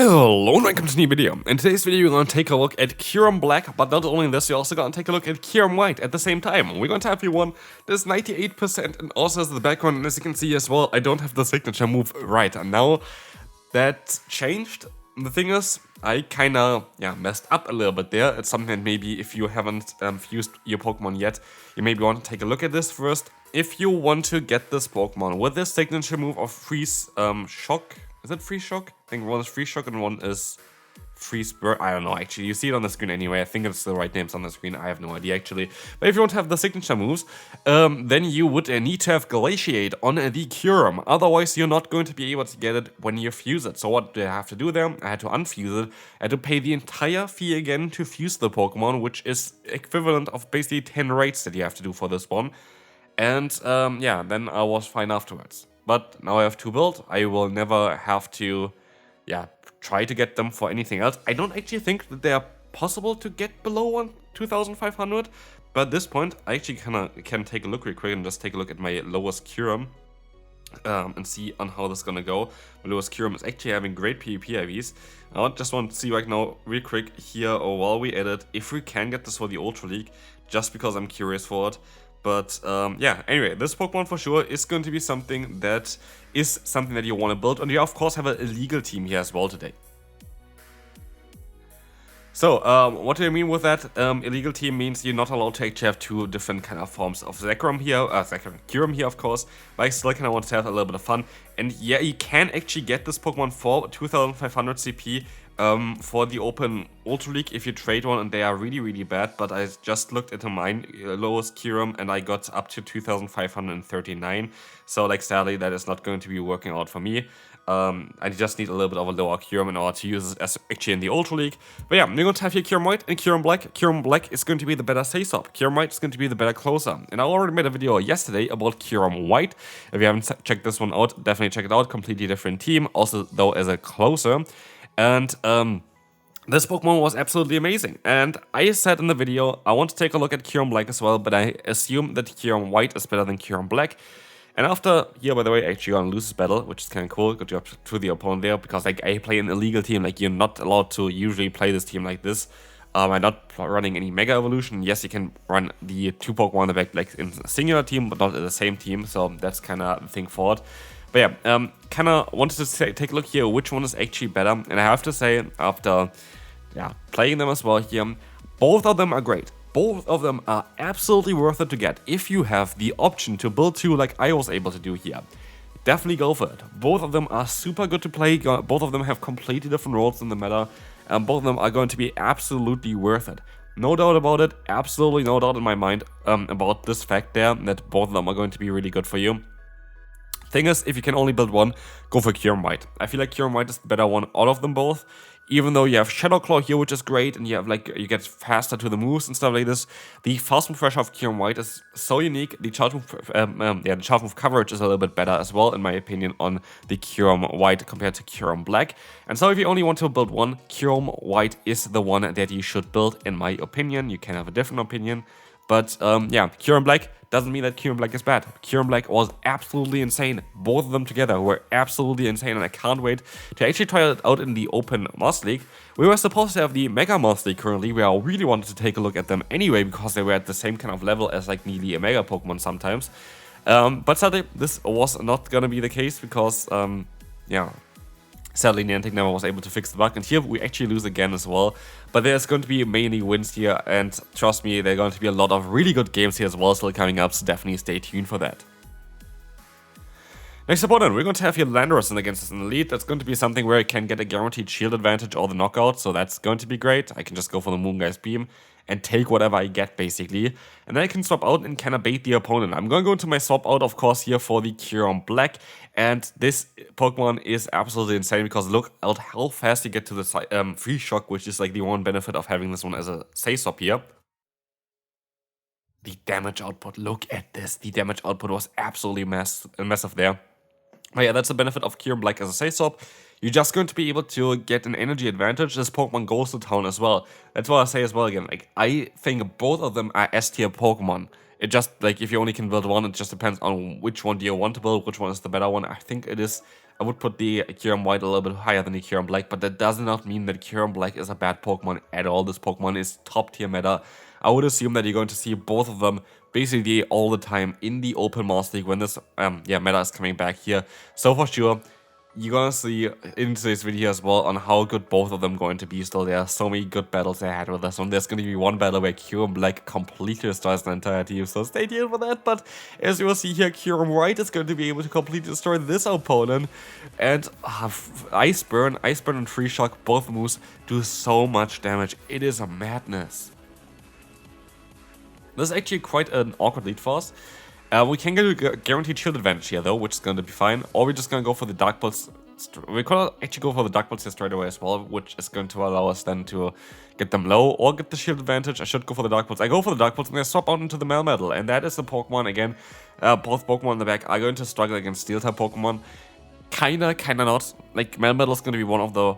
Hello and welcome to a new video. In today's video we're going to take a look at Kyurem Black, but not only this, we're also going to take a look at Kyurem White at the same time. We're going to have here one that's 98% and also has the background, and as you can see as well, I don't have the signature move right now. That changed. The thing is, I kinda messed up a little bit there. It's something that maybe if you haven't fused your Pokemon yet, you maybe want to take a look at this first. If you want to get this Pokemon with this signature move of Freeze Shock. Is it Freeze Shock? I think one is Freeze Shock and one is Freeze Burn. I don't know, actually. You see it on the screen anyway. I think it's the right names on the screen. I have no idea, actually. But if you want to have the signature moves, then you would need to have Glaciate on the Kyurem. Otherwise, you're not going to be able to get it when you fuse it. So what do I have to do there? I had to unfuse it. I had to pay the entire fee again to fuse the Pokemon, which is equivalent of basically 10 raids that you have to do for this one. And then I was fine afterwards. But now I have two built. I will never have to, try to get them for anything else. I don't actually think that they are possible to get below 2,500. But at this point, I actually can take a look real quick and just take a look at my lowest Kyurem and see on how this is gonna go. My lowest Kyurem is actually having great PvP IVs. I just want to see right now, real quick here, while we edit, if we can get this for the Ultra League, just because I'm curious for it. But anyway, this Pokemon for sure is going to be something that you want to build, and you of course have an illegal team here as well today. So, what do I mean with that? Illegal team means you're not allowed to actually have two different kind of forms of Kyurem here, of course, but I still kind of want to have a little bit of fun. And yeah, you can actually get this Pokemon for 2,500 CP for the open Ultra League if you trade one, and they are really, really bad. But I just looked at mine lowest Kyurem and I got up to 2,539. So, like, sadly, that is not going to be working out for me. I just need a little bit of a lower Kyurem in order to use it as actually in the Ultra League. But yeah, we're going to have here Kyurem White and Kyurem Black. Kyurem Black is going to be the better Say-Sop. Kyurem White is going to be the better Closer. And I already made a video yesterday about Kyurem White. If you haven't checked this one out, definitely check it out. Completely different team, also though as a Closer. And this Pokemon was absolutely amazing. And I said in the video, I want to take a look at Kyurem Black as well, but I assume that Kyurem White is better than Kyurem Black. And after here, by the way, actually gonna lose this battle, which is kind of cool. Good job to the opponent there, because like I play an illegal team. Like, you're not allowed to usually play this team like this. I'm not running any Mega Evolution. Yes, you can run the two Pokemon in the back like in a singular team, but not in the same team. So that's kind of the thing for it. But yeah, kind of wanted to take a look here which one is actually better. And I have to say, after playing them as well here, both of them are great. Both of them are absolutely worth it to get if you have the option to build two like I was able to do here. Definitely go for it. Both of them are super good to play. Both of them have completely different roles in the meta. And both of them are going to be absolutely worth it. No doubt about it. Absolutely no doubt in my mind about this fact there, that both of them are going to be really good for you. Thing is, if you can only build one, go for Kyurem White. I feel like Kyurem White is the better one out of them both. Even though you have Shadow Claw here, which is great, and you have you get faster to the moves and stuff like this. The fast move pressure of Kyurem White is so unique. The charge move, the charge move coverage is a little bit better as well, in my opinion, on the Kyurem White compared to Kyurem Black. And so if you only want to build one, Kyurem White is the one that you should build, in my opinion. You can have a different opinion. But Kyurem Black doesn't mean that Kyurem Black is bad. Kyurem Black was absolutely insane. Both of them together were absolutely insane, and I can't wait to actually try it out in the Open Master League. We were supposed to have the Mega Master League currently, where I really wanted to take a look at them anyway, because they were at the same kind of level as like nearly a Mega Pokemon sometimes. But sadly, this was not gonna be the case, because sadly, Niantic never was able to fix the bug, and here we actually lose again as well. But there's going to be mainly wins here, and trust me, there are going to be a lot of really good games here as well still coming up, so definitely stay tuned for that. Next opponent, we're going to have here Landorus against us in the lead. That's going to be something where I can get a guaranteed shield advantage or the knockout, so that's going to be great. I can just go for the Moongeist Beam and take whatever I get, basically. And then I can swap out and kind of bait the opponent. I'm going to go into my swap out, of course, here for the Kyurem Black. And this Pokemon is absolutely insane, because look at how fast you get to the Free Shock, which is like the one benefit of having this one as a Say-Sop here. The damage output, look at this. The damage output was absolutely massive there. But yeah, that's the benefit of Kyurem Black as a Say-Sop. You're just going to be able to get an energy advantage. This Pokemon goes to town as well. That's what I say as well again. Like, I think both of them are S-tier Pokemon. It just, like, if you only can build one, it just depends on which one do you want to build, which one is the better one. I think it is I would put the Kyurem White a little bit higher than the Kyurem Black, but that does not mean that Kyurem Black is a bad Pokemon at all. This Pokemon is top tier meta. I would assume that you're going to see both of them basically all the time in the Open Master League when this meta is coming back here. So for sure, you're gonna see in today's video as well on how good both of them going to be. Still, there are so many good battles ahead with this one. There's gonna be one battle where Kyurem Black completely destroys the entire team, so stay tuned for that. But as you will see here, Kyurem White is going to be able to completely destroy this opponent. And Ice Burn and Free Shock, both moves do so much damage. It is a madness. This is actually quite an awkward lead for us. We can get a guaranteed shield advantage here though, which is going to be fine. Or we're just going to go for the Dark Pulse. We could actually go for the Dark Pulse here straight away as well, which is going to allow us then to get them low or get the shield advantage. I should go for the Dark Pulse. I go for the Dark Pulse and I swap out into the Melmetal. And that is the Pokemon again. Both Pokemon in the back are going to struggle against Steel-type Pokemon. Kinda not. Like, Melmetal is going to be one of the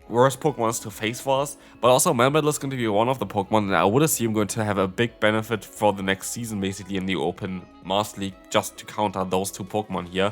worst Pokemons to face for us, but also Melmetal is going to be one of the Pokemon that I would assume going to have a big benefit for the next season, basically in the Open Master League, just to counter those two Pokemon here.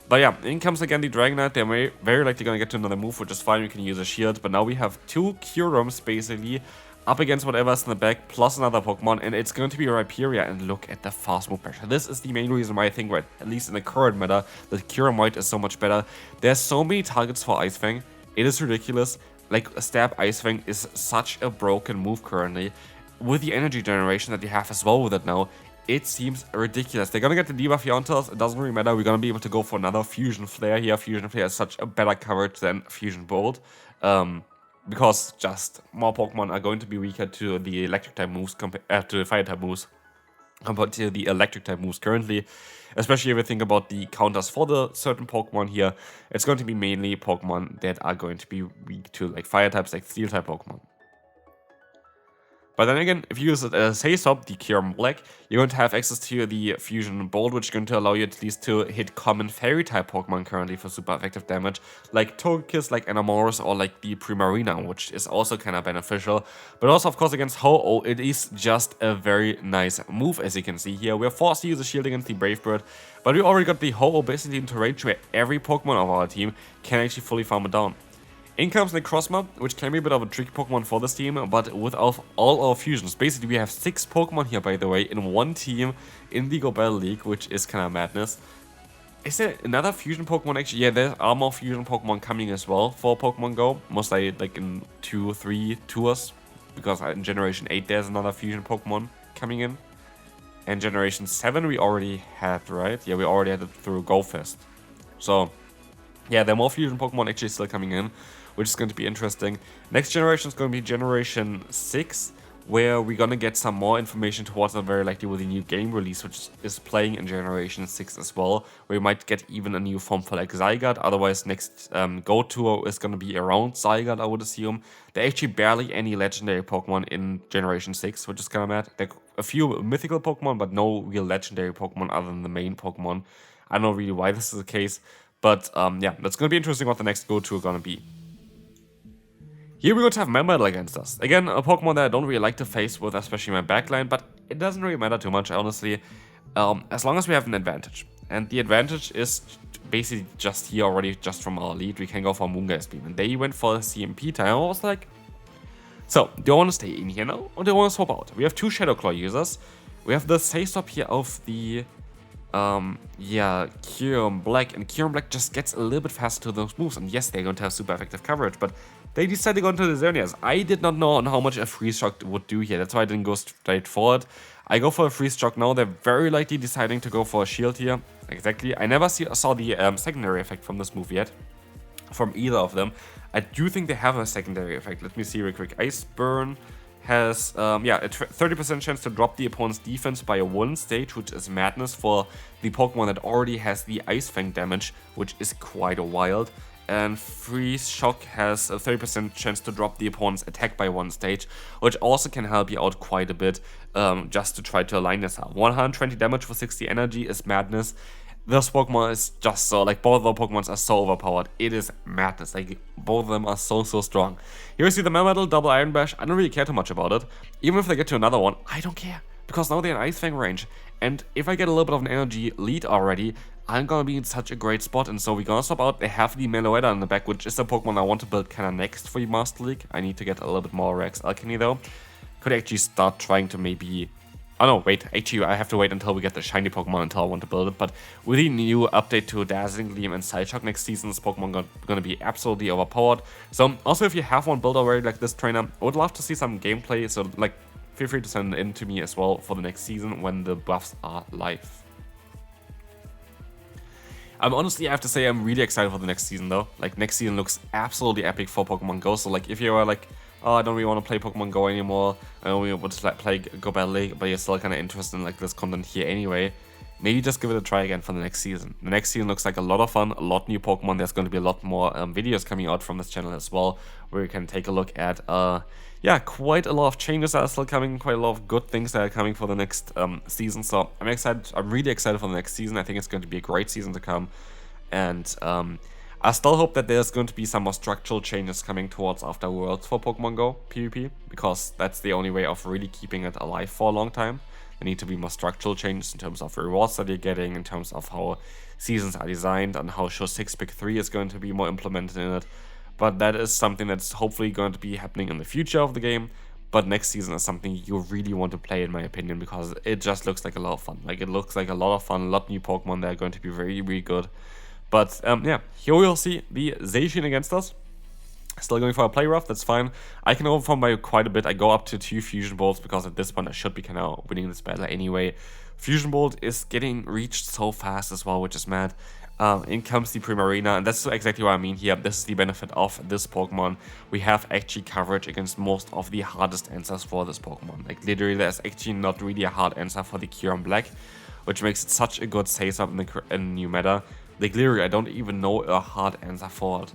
But yeah, in comes again the Dragonite. They're very likely going to get to another move, which is fine. We can use a shield, but now we have two Kyurems basically up against whatever's in the back, plus another Pokemon, and it's going to be Rhyperior. And look at the fast move pressure. This is the main reason why I think, right, at least in the current meta, that Kyurem White is so much better. There's so many targets for Ice Fang. It is ridiculous. Like, Stab Ice Fang is such a broken move currently. With the energy generation that you have as well with it now, it seems ridiculous. They're gonna get the debuff here onto us. It doesn't really matter. We're gonna be able to go for another Fusion Flare here. Fusion Flare is such a better coverage than Fusion Bolt. Because just more Pokemon are going to be weaker to the electric type moves compared to the fire type moves compared to the electric type moves currently. Especially if you think about the counters for the certain Pokemon here, it's going to be mainly Pokemon that are going to be weak to like fire types, like steel type Pokemon. But then again, if you use it as a Haze-Up, the Kyurem Black, you're going to have access to the Fusion Bolt, which is going to allow you at least to hit common Fairy-type Pokemon currently for super effective damage, like Togekiss, like Enamorus, or like the Primarina, which is also kind of beneficial. But also, of course, against Ho-Oh, it is just a very nice move, as you can see here. We're forced to use a shield against the Brave Bird, but we already got the Ho-Oh basically into range where every Pokemon of our team can actually fully farm it down. In comes Necrozma, which can be a bit of a tricky Pokemon for this team, but with all our fusions. Basically, we have 6 Pokemon here, by the way, in one team in the Go Battle League, which is kind of madness. Is there another fusion Pokemon actually? Yeah, there are more fusion Pokemon coming as well for Pokemon Go. Most likely like in 2-3 tours, because in Generation 8 there's another fusion Pokemon coming in. And Generation 7 we already had, right? Yeah, we already had it through Go Fest. So, yeah, there are more fusion Pokemon actually still coming in, which is going to be interesting. Next generation is going to be Generation 6, where we're going to get some more information towards them very likely with the new game release, which is playing in Generation 6 as well, where we might get even a new form for like Zygarde. Otherwise, next Go Tour is going to be around Zygarde, I would assume. There are actually barely any legendary Pokemon in Generation 6, which is kind of mad. There are a few mythical Pokemon, but no real legendary Pokemon other than the main Pokemon. I don't know really why this is the case, but yeah, that's going to be interesting what the next Go Tour going to be. Here we're going to have Melmetal against us. Again, a Pokemon that I don't really like to face with, especially my backline, but it doesn't really matter too much, honestly, as long as we have an advantage. And the advantage is basically just here already, just from our lead. We can go for Moongeist Beam, and they went for a CMP time. I was like, so, do I want to stay in here now, or do I want to swap out? We have 2 Shadow Claw users. We have the Say-Stop here of the yeah, Kyurem Black, and Kyurem Black just gets a little bit faster to those moves, and yes, they're going to have super effective coverage, but they decided to go into the Xerneas. I did not know on how much a Freeze Shock would do here, that's why I didn't go straight forward. I go for a Freeze Shock now. They're very likely deciding to go for a Shield here. Exactly. I never saw the secondary effect from this move yet, from either of them. I do think they have a secondary effect. Let me see real quick. Ice Burn has, yeah, a 30% chance to drop the opponent's defense by 1 stage, which is madness for the Pokemon that already has the Ice Fang damage, which is quite wild. And Freeze Shock has a 30% chance to drop the opponent's attack by 1 stage, which also can help you out quite a bit, just to try to align this up. 120 damage for 60 energy is madness. This Pokemon is just so, like, both of the Pokemons are so overpowered. It is madness. Like, both of them are so strong. Here we see the Melmetal, double Iron Bash. I don't really care too much about it. Even if they get to another one, I don't care, because now they're in Ice Fang range. And if I get a little bit of an energy lead already, I'm gonna be in such a great spot, and so we're gonna swap out. They have the Meloetta in the back, which is a Pokemon I want to build kind of next for the Master League. I need to get a little bit more Rex Alchemy though. Could actually start trying to maybe... Oh no, wait, actually I have to wait until we get the shiny Pokemon until I want to build it, but with the new update to Dazzling Gleam and Psyshock next season, this Pokemon gonna be absolutely overpowered. So also if you have one build already like this trainer, I would love to see some gameplay, so like feel free to send it in to me as well for the next season when the buffs are live. Honestly, I have to say I'm really excited for the next season though. Like next season looks absolutely epic for Pokemon Go, so like if you are like, oh, I don't really want to play Pokemon Go anymore, I only want to like play Go Battle League, but you're still kind of interested in like this content here anyway, maybe just give it a try again for the next season. The next season looks like a lot of fun, a lot new Pokemon. There's going to be a lot more videos coming out from this channel as well, where you can take a look at, yeah, quite a lot of changes that are still coming, quite a lot of good things that are coming for the next season. So I'm excited, I'm really excited for the next season. I think it's going to be a great season to come. And I still hope that there's going to be some more structural changes coming towards After Worlds for Pokemon Go PvP, because that's the only way of really keeping it alive for a long time. There need to be more structural changes in terms of rewards that you're getting, in terms of how seasons are designed, and how Show 6 Pick 3 is going to be more implemented in it. But that is something that's hopefully going to be happening in the future of the game. But next season is something you really want to play, in my opinion, because it just looks like a lot of fun. Like, it looks like a lot of fun, a lot of new Pokemon that are going to be very, really good. But yeah, here we'll see the Zacian against us. Still going for a play rough, that's fine. I can overform by quite a bit. I go up to 2 Fusion Bolts because at this point I should be kind of winning this battle anyway. Fusion Bolt is getting reached so fast as well, which is mad. In comes the Primarina, and that's exactly what I mean here. This is the benefit of this Pokemon. We have actually coverage against most of the hardest answers for this Pokemon. Like literally, there's actually not really a hard answer for the Kyurem Black, which makes it such a good save-up in the new meta. Like literally, I don't even know a hard answer for it.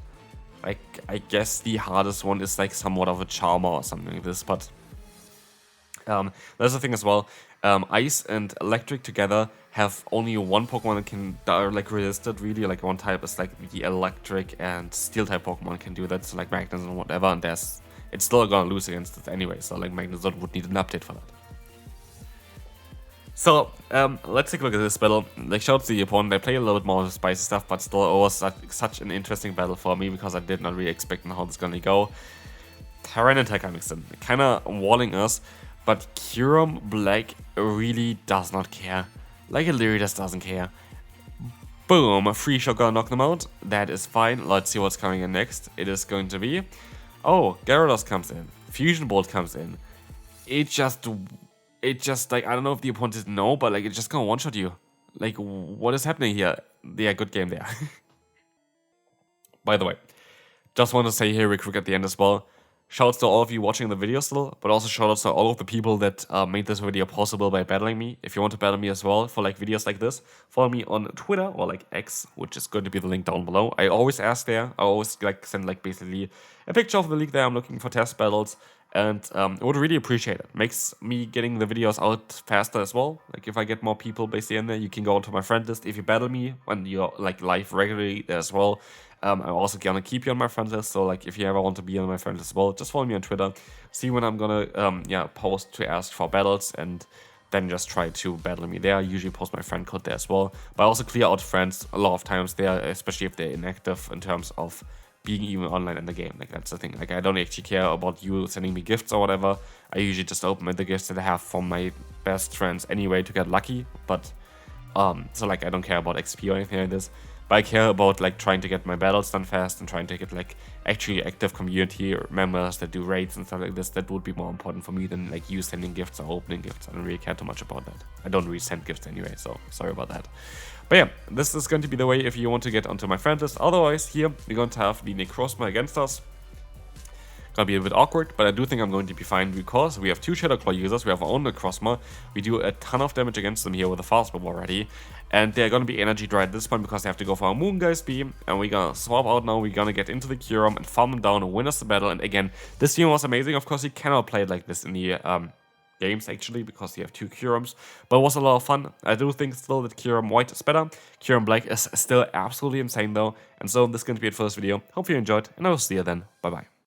Like, I guess the hardest one is like somewhat of a Charmer or something like this, but there's the thing as well. Ice and Electric together have only one Pokemon that can like resist it, really. Like one type is like the Electric, and Steel type Pokemon can do that, so like Magnus and whatever, and it's still gonna lose against it anyway, so like Magnus would need an update for that. So, let's take a look at this battle. Like, shout out to the opponent, they play a little bit more spicy stuff, but still it was such an interesting battle for me, because I did not really expect how this is gonna go. Tyranitar coming in, kinda walling us, but Kyurem Black really does not care. Like, it literally just doesn't care. Boom, free shot gonna knock them out. That is fine. Let's see what's coming in next. It is going to be... Oh, Gyarados comes in. Fusion Bolt comes in. It just, like, I don't know if the opponent didn't know, but, like, it's just gonna one-shot you. Like, what is happening here? Yeah, good game there. By the way, just want to say here real quick at the end as well, shoutouts to all of you watching the video still, but also shoutouts to all of the people that made this video possible by battling me. If you want to battle me as well for, like, videos like this, follow me on Twitter or, like, X, which is going to be the link down below. I always ask there. I always, like, send, like, basically a picture of the league there. I'm looking for test battles. And I would really appreciate it. Makes me getting the videos out faster as well. Like, if I get more people basically in there, you can go onto my friend list. If you battle me when you're like live regularly there as well, I'm also gonna keep you on my friend list. So like, if you ever want to be on my friend list as well, just follow me on Twitter. See when I'm gonna yeah, post to ask for battles, and then just try to battle me there. I usually post my friend code there as well. But I also clear out friends a lot of times there, especially if they're inactive in terms of being even online in the game. Like, that's the thing. Like, I don't actually care about you sending me gifts or whatever. I usually just open the gifts that I have from my best friends anyway to get lucky. But so like, I don't care about XP or anything like this, but I care about like trying to get my battles done fast and trying to get like actually active community members that do raids and stuff like this. That would be more important for me than like you sending gifts or opening gifts. I don't really care too much about that. I don't really send gifts anyway, so sorry about that. But yeah, this is going to be the way if you want to get onto my friend list. Otherwise, here we're going to have the Necrozma against us. Gonna be a bit awkward, but I do think I'm going to be fine because we have 2 Shadow Claw users. We have our own Necrozma. We do a ton of damage against them here with a fast move already. And they're gonna be energy dry at this point because they have to go for a Moongeist Beam. And we're gonna swap out now. We're gonna get into the Kyurem and farm them down and win us the battle. And again, this team was amazing. Of course, you cannot play it like this in the games actually, because you have 2 Kyurems, but it was a lot of fun. I do think still that Kyurem White is better. Kyurem Black is still absolutely insane though. And so this is going to be it for this video. Hope you enjoyed, and I will see you then. Bye bye.